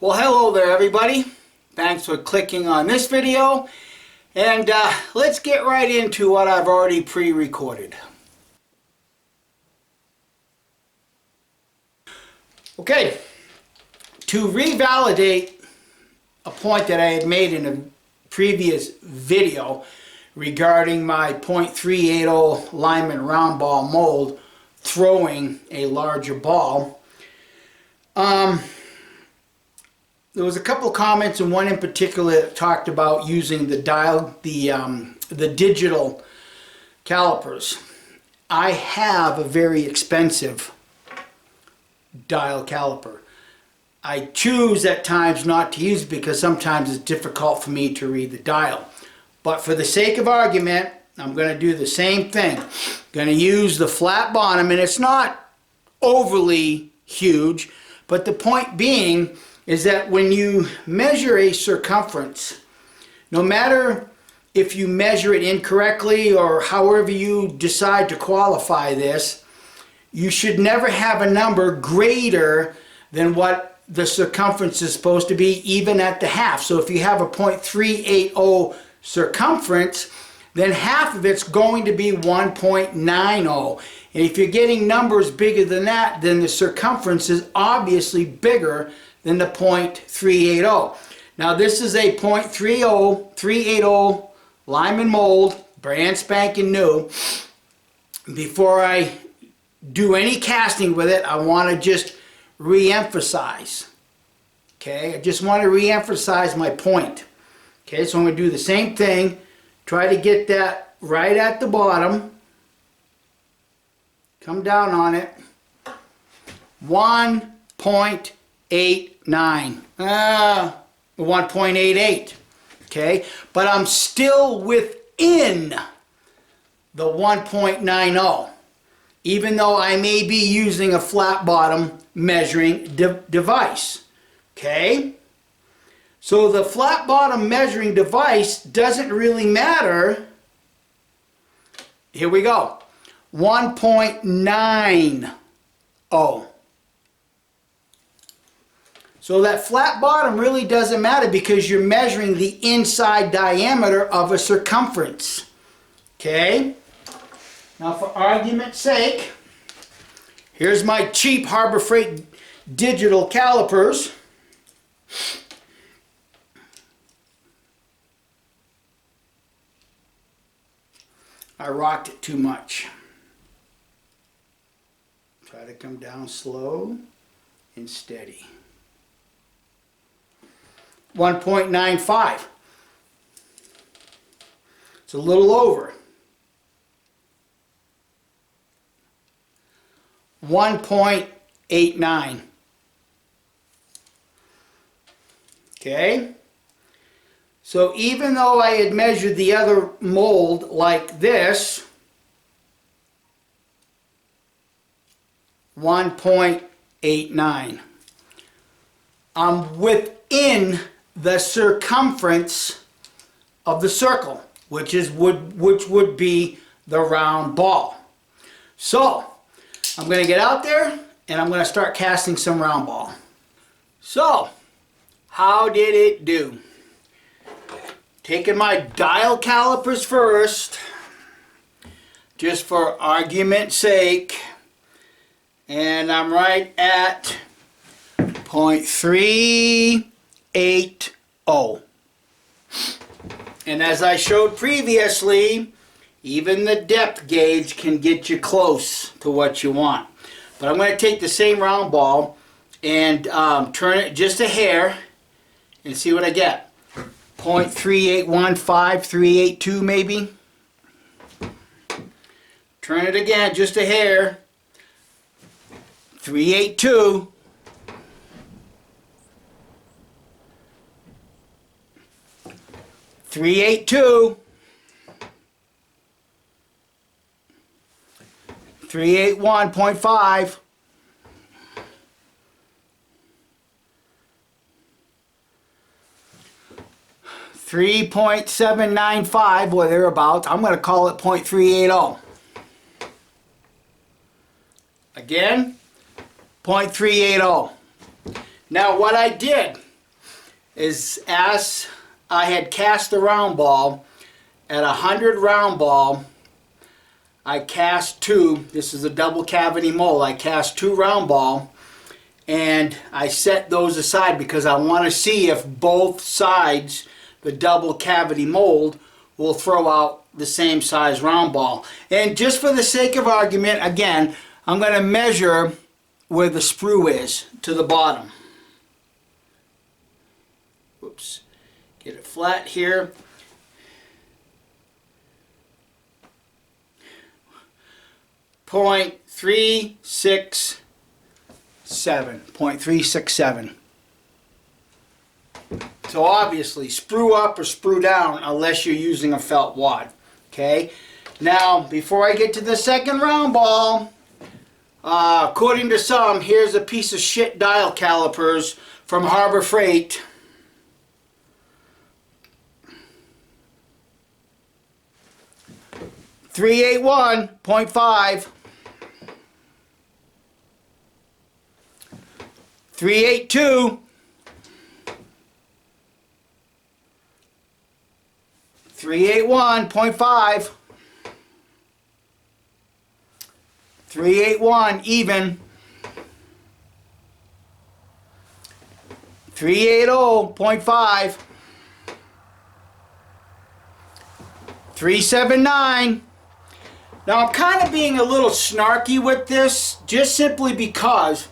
Well, hello there everybody. Thanks for clicking on this video, and let's get right into what I've already pre-recorded. Okay, to revalidate a point that I had made in a previous video regarding my .380 Lyman round ball mold throwing a larger ball, there was a couple of comments, and one in particular that talked about using the digital calipers. I have a very expensive dial caliper. I choose at times not to use it because sometimes it's difficult for me to read the dial. But for the sake of argument, I'm going to do the same thing. I'm going to use the flat bottom, and it's not overly huge, but the point being is that when you measure a circumference, no matter if you measure it incorrectly or however you decide to qualify this, you should never have a number greater than what the circumference is supposed to be, even at the half. So if you have a .380 circumference, then half of it's going to be 1.90. And if you're getting numbers bigger than that, then the circumference is obviously bigger than the .380. Now this is a .380 Lyman mold, brand spanking new. Before I do any casting with it, I want to just re-emphasize. Okay, I just want to re-emphasize my point. Okay, so I'm going to do the same thing. Try to get that right at the bottom. Come down on it. 1.89. 1.88. Okay, but I'm still within the 1.90, even though I may be using a flat bottom measuring device. Okay, so the flat bottom measuring device doesn't really matter. Here we go. 1.90. So that flat bottom really doesn't matter because you're measuring the inside diameter of a circumference. Okay? Now for argument's sake, here's my cheap Harbor Freight digital calipers. I rocked it too much. Try to come down slow and steady. 1.95. It's a little over. 1.89. Okay? So even though I had measured the other mold like this, 1.89. I'm within the circumference of the circle, which would be the round ball. So I'm going to get out there and I'm going to start casting some round ball. So how did it do? Taking my dial calipers first, just for argument's sake, and I'm right at .380. And as I showed previously, even the depth gauge can get you close to what you want. But I'm going to take the same round ball and turn it just a hair and see what I get. .3815, 382 maybe. Turn it again, just a hair. 382. 382. 381.5. 3.795 or thereabouts. I'm going to call it .380. Again, .380. Now what I did is as I had cast the round ball, at 100 round ball, I cast 2. This is a double cavity mold. I cast 2 round ball, and I set those aside because I want to see if both sides, the double cavity mold, will throw out the same size round ball. And just for the sake of argument, again, I'm going to measure where the sprue is to the bottom. Whoops. Get it flat here. .367. So obviously, sprue up or sprue down unless you're using a felt wad. Okay. Now, before I get to the second round ball, according to some, here's a piece of shit dial calipers from Harbor Freight. .381.5, 382, 381.5, 381 even, 380.5, 379. Now I'm kind of being a little snarky with this, just simply because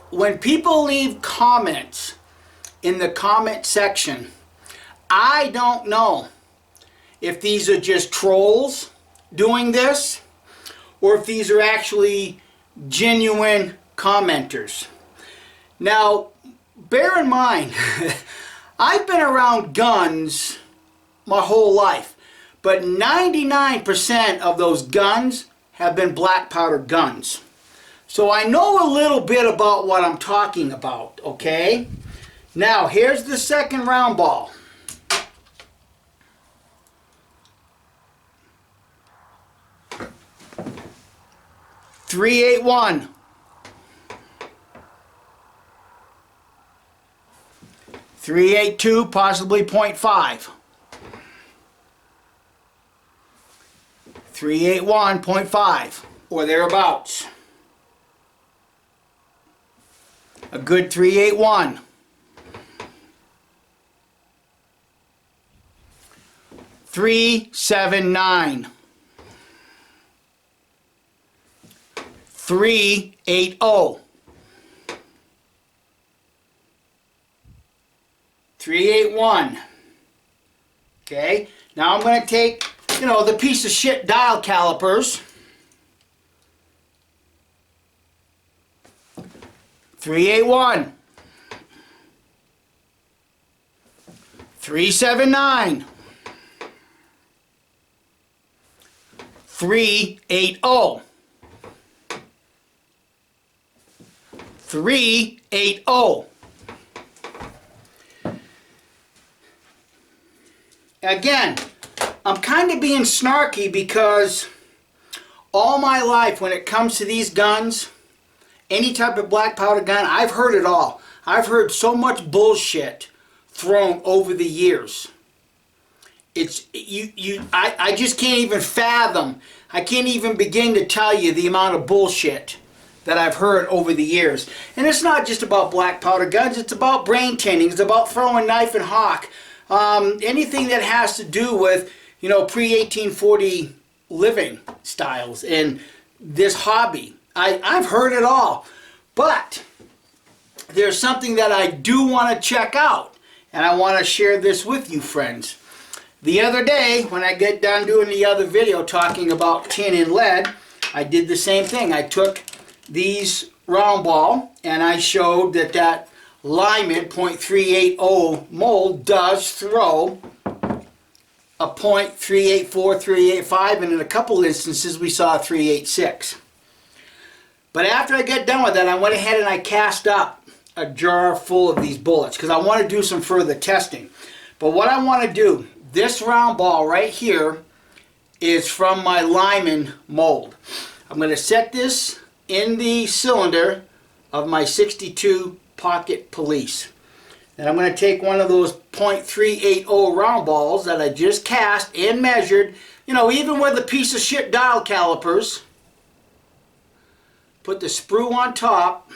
when people leave comments in the comment section, I don't know if these are just trolls doing this or if these are actually genuine commenters. Now, bear in mind, I've been around guns my whole life, but 99% of those guns have been black powder guns. So I know a little bit about what I'm talking about, okay? Now, here's the second round ball. .381. 382, possibly .5. 381.5 or thereabouts. A good 381. 379. 380. 381. Okay, now I'm going to take, the piece of shit dial calipers. 381. 379. 380. 380. Again, I'm kind of being snarky because all my life when it comes to these guns, any type of black powder gun, I've heard it all. I've heard so much bullshit thrown over the years. I just can't even fathom. I can't even begin to tell you the amount of bullshit that I've heard over the years. And it's not just about black powder guns, it's about brain tending, it's about throwing knife and hawk. Anything that has to do with, pre-1840 living styles and this hobby. I've heard it all. But there's something that I do want to check out, and I want to share this with you, friends. The other day, when I get done doing the other video talking about tin and lead, I did the same thing. I took these round ball and I showed that Lyman .380 mold does throw a .384, .385, and in a couple instances we saw a .386. But after I get done with that, I went ahead and I cast up a jar full of these bullets because I want to do some further testing. But what I want to do, this round ball right here is from my Lyman mold. I'm going to set this in the cylinder of my 62 Pocket Police. And I'm going to take one of those .380 round balls that I just cast and measured, you know, even with a piece of shit dial calipers. Put the sprue on top,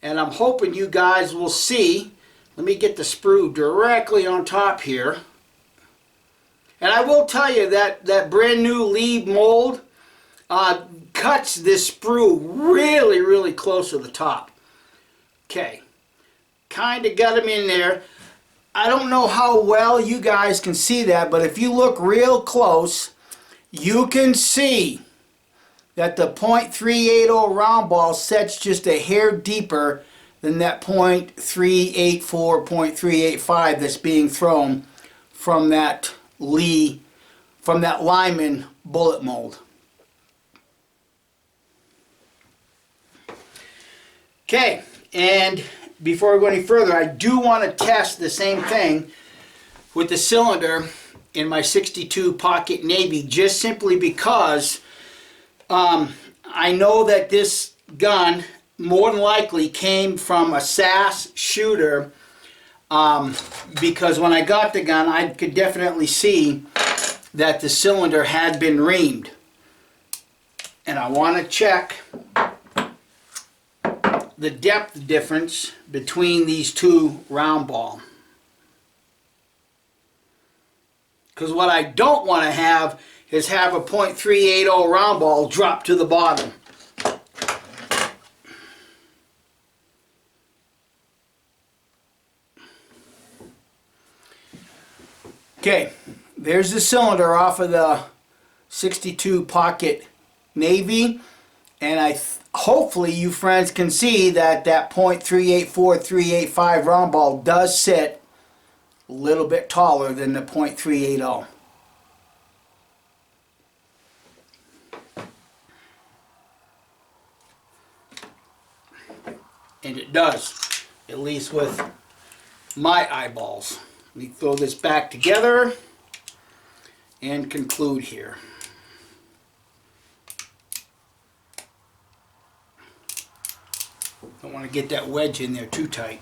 and I'm hoping you guys will see. Let me get the sprue directly on top here. And I will tell you that that brand new Lee mold cuts this sprue really, really close to the top. Okay, kind of got them in there. I don't know how well you guys can see that, but if you look real close, you can see that the .380 round ball sets just a hair deeper than that .384, .385 that's being thrown from that Lyman bullet mold. Okay, and before I go any further, I do want to test the same thing with the cylinder in my 62 Pocket Navy, just simply because I know that this gun more than likely came from a SAS shooter, because when I got the gun I could definitely see that the cylinder had been reamed. And I want to check the depth difference between these two round ball. Because what I don't want to have is have a .380 round ball drop to the bottom. Okay, there's the cylinder off of the 62 Pocket Navy, and hopefully you friends can see that that .384, .385 round ball does sit a little bit taller than the .380. And it does, at least with my eyeballs. Let me throw this back together and conclude here. Don't want to get that wedge in there too tight.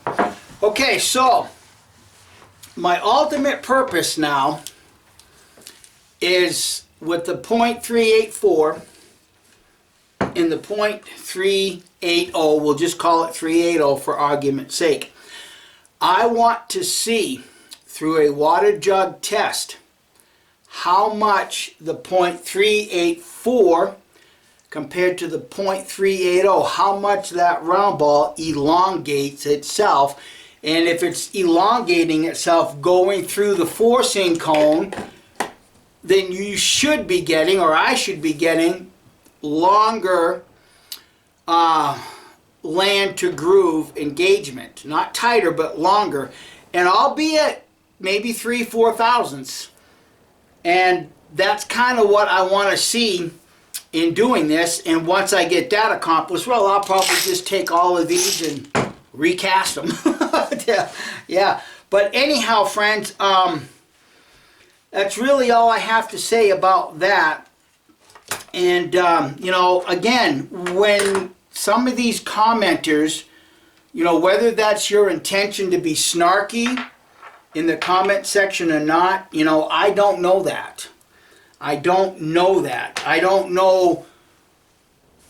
Okay, so my ultimate purpose now is with the .384 and the .380, we'll just call it 380 for argument's sake. I want to see through a water jug test how much the .384 compared to the .380, how much that round ball elongates itself. And if it's elongating itself going through the forcing cone, then you should be getting, or I should be getting, longer land to groove engagement. Not tighter, but longer. And albeit maybe 3/4 thousandths. And that's kind of what I want to see in doing this. And once I get that accomplished, well, I'll probably just take all of these and recast them. Yeah. But anyhow, friends, that's really all I have to say about that. And, you know, again, when some of these commenters, you know, whether that's your intention to be snarky in the comment section or not, you know, I don't know that. I don't know that. I don't know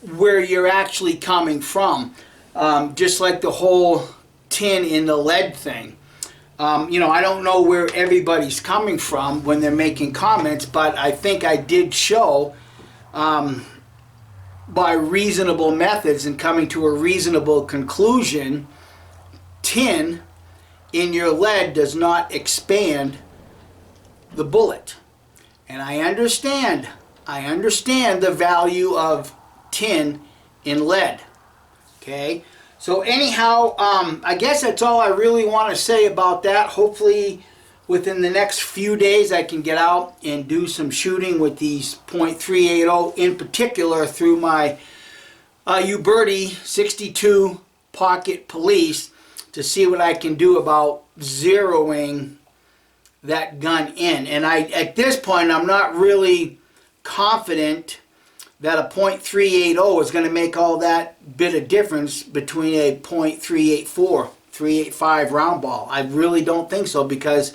where you're actually coming from. Just like the whole tin in the lead thing. You know, I don't know where everybody's coming from when they're making comments, but I think I did show by reasonable methods and coming to a reasonable conclusion, tin in your lead does not expand the bullet. And I understand the value of tin in lead. Okay? So anyhow, I guess that's all I really want to say about that. Hopefully within the next few days I can get out and do some shooting with these .380, in particular through my Uberti 62 Pocket Police, to see what I can do about zeroing that gun in. And at this point, I'm not really confident that a .380 is going to make all that bit of difference between a .384 .385 round ball. I really don't think so, because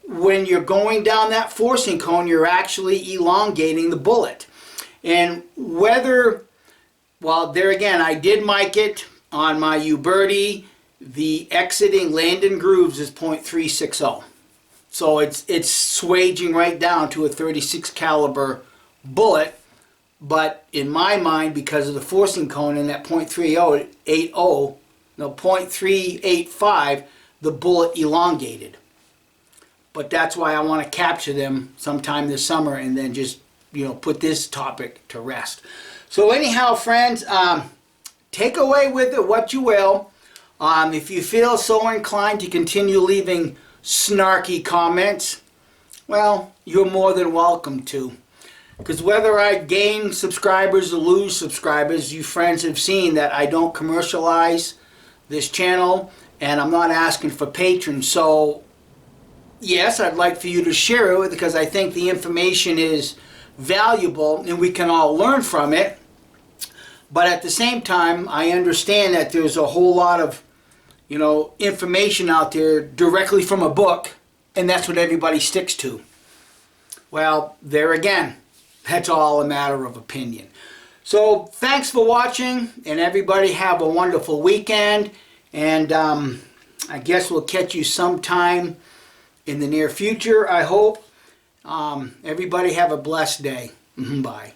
when you're going down that forcing cone, you're actually elongating the bullet. And whether, well, there again, I did mic it on my U-Birdie. The exiting landing grooves is .360. So it's swaging right down to a 36 caliber bullet. But in my mind, because of the forcing cone and that .380, no, .385, the bullet elongated. But that's why I want to capture them sometime this summer and then just, you know, put this topic to rest. So anyhow, friends, take away with it what you will. If you feel so inclined to continue leaving snarky comments, well, you're more than welcome to. Because whether I gain subscribers or lose subscribers, you friends have seen that I don't commercialize this channel, and I'm not asking for patrons. So yes, I'd like for you to share it, because I think the information is valuable and we can all learn from it. But at the same time, I understand that there's a whole lot of, you know, information out there directly from a book, and that's what everybody sticks to. Well, there again, that's all a matter of opinion. So thanks for watching, and everybody have a wonderful weekend, and I guess we'll catch you sometime in the near future, I hope. Everybody have a blessed day. Bye.